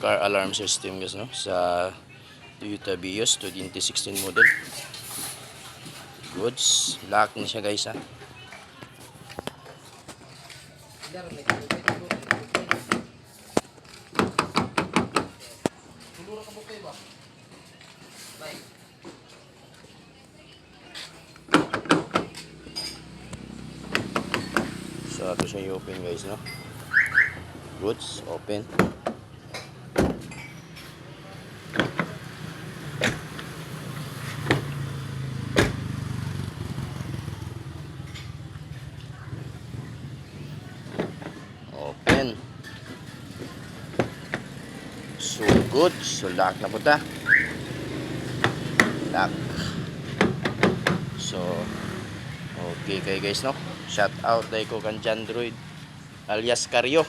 car alarm system guys, no, sa Toyota Vios 2016 model. Goods, lock na siya guys ha. So ato siya i-open guys, no. Goods, open. Open. So good. So lock na po ta. Lock. So okay kay guys, no. Shout out dai ko kan Android alias Karyo.